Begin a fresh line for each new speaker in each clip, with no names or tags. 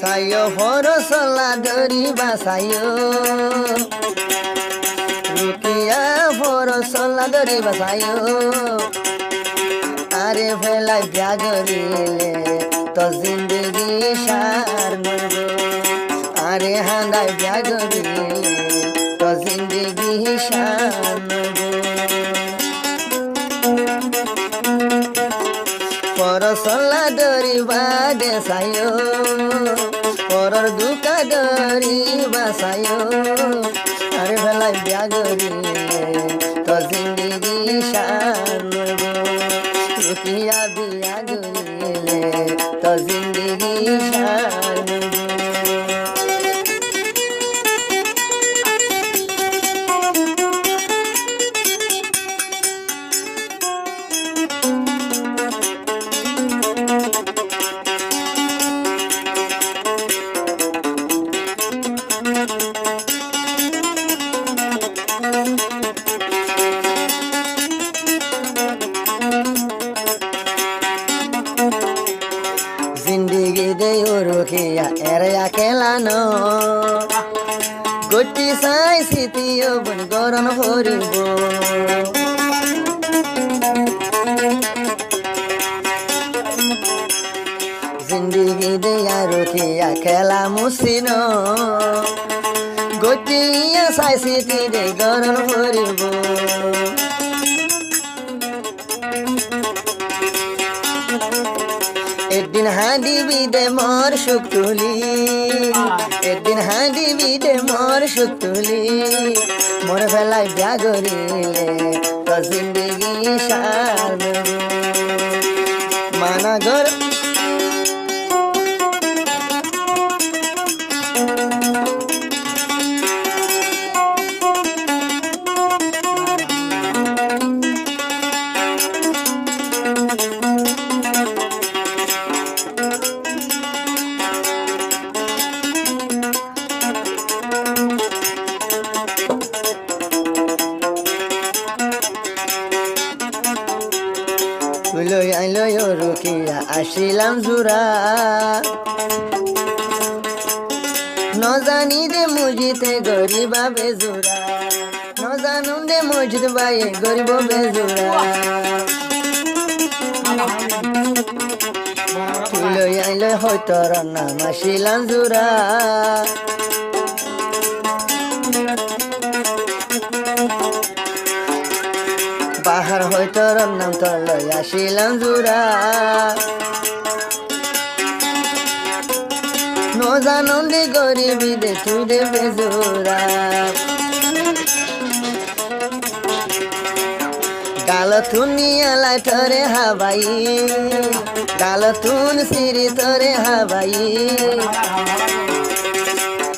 সাইও ফরসলা দরি বাসাইও রুকিয়া ফরসলা দরি বাসাইও আরে ফেলাই ব্যাগরিলে তো জিন্দগি সার নব আরে হান্দাই ব্যাগরিলে তো জিন্দগি সার নব পরসলা দরি বাদে সাইও পরর দুকা দরি বাসাইও আরে ফেলাই ব্যাগরিলে তো জিন্দগি সার নব রুকিয়া বিয়া গরিলে তো জিন্দগি সার নব जिंदगी दे रुकिया एरे अकेलानो गोटी साई सितियो बन गरन भरिबो जिंदगी दे रुकिया खेला मुसिनो गोटी साई सिति दे गरन भरिबो একদিন হাঁদিবি দে মোর সুখ তুলি একদিন হাঁদিবি দে মোর সুখ তুলি মোর ফেলাই ব্যাগরিলে তো জিন্দগি সার নব মানা গর লই আইলো রুকিয়া আসিলাম জুরা ন জানি দে মুজিতে গরিবা বেজুরা ন জানুন দে মসজিদ বাইয়ে গরিব বেজুরা লই আইলো হয়তো নাম আসিলাম জুরা বাহার হয়তো নাম তো লই আসিলাম জুরা নজানন্দে গরিবি দে তুই দে বেজুরা গাল তুনিয়া লাই তরে হাবাই গাল তুন সিরি তরে হাবাই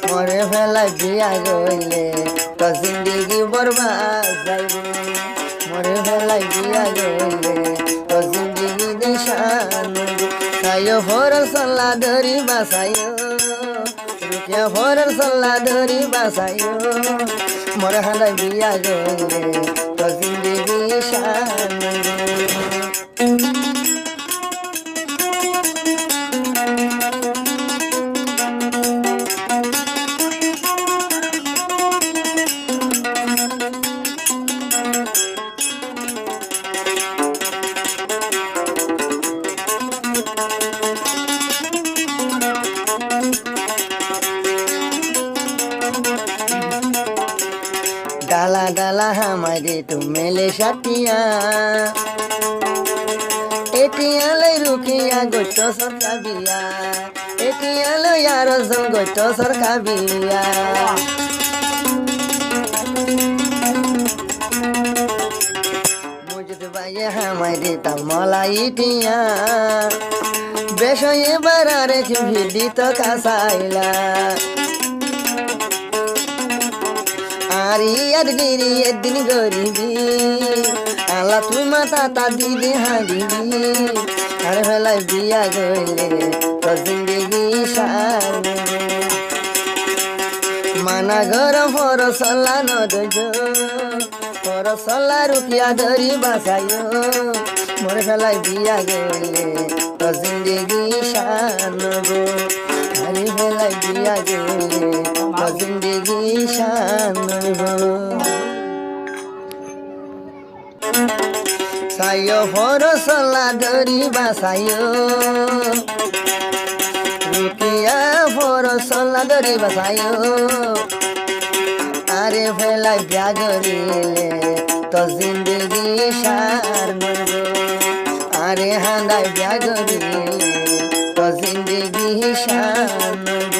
মরে ফেলাই বিয়া গইলে তো জিন্দগি বরবাদ যাইব মরে ফেলাই বিয়া গইলে তো জিন্দগি দেশান সাইও ফরর সল্লা ধরি বাসাইও রুকিয়া ফরর সল্লা ধরি বাসাইও মরে ফেলাই বিয়া গইলে তো জিন্দগি শান डाला डाला हमारे तू मेले साथिया एटिया ले रुकिया गोटो सरका बिया एटिया ले यार जन गोटो सरका बिया मुझे बाये हमारे ता मलाई बेशो ये बरा रे भिडी तो कासाइला আরিয়াদগিরি একদিন গরিবি আল্লাহ তুই মাতা তা দিদি হারিবি আর ফেলাই বিয়া গইলে তো জিন্দগি সার মানা ঘর ফরসলা নদজ ফরসলা রুকিয়া ধরি বাসাইও মোর ফেলাই বিয়া গইলে তো জিন্দগি সার বাসাইও রুকিয়া পরশলা দরি বাসাইও আরে ফেলাই বিয়া করিলে তো জিন্দগি সার নইব আরে হান্দাই বিয়া করিলে তো জিন্দগি সার নইব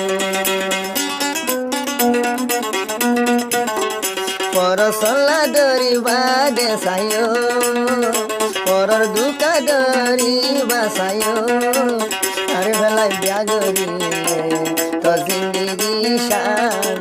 পরশলা দরি বাদে সাইও পরর দুকা দরি বাসাইও আরে ফেলাই বিয়া করিলে তো জিন্দগি সার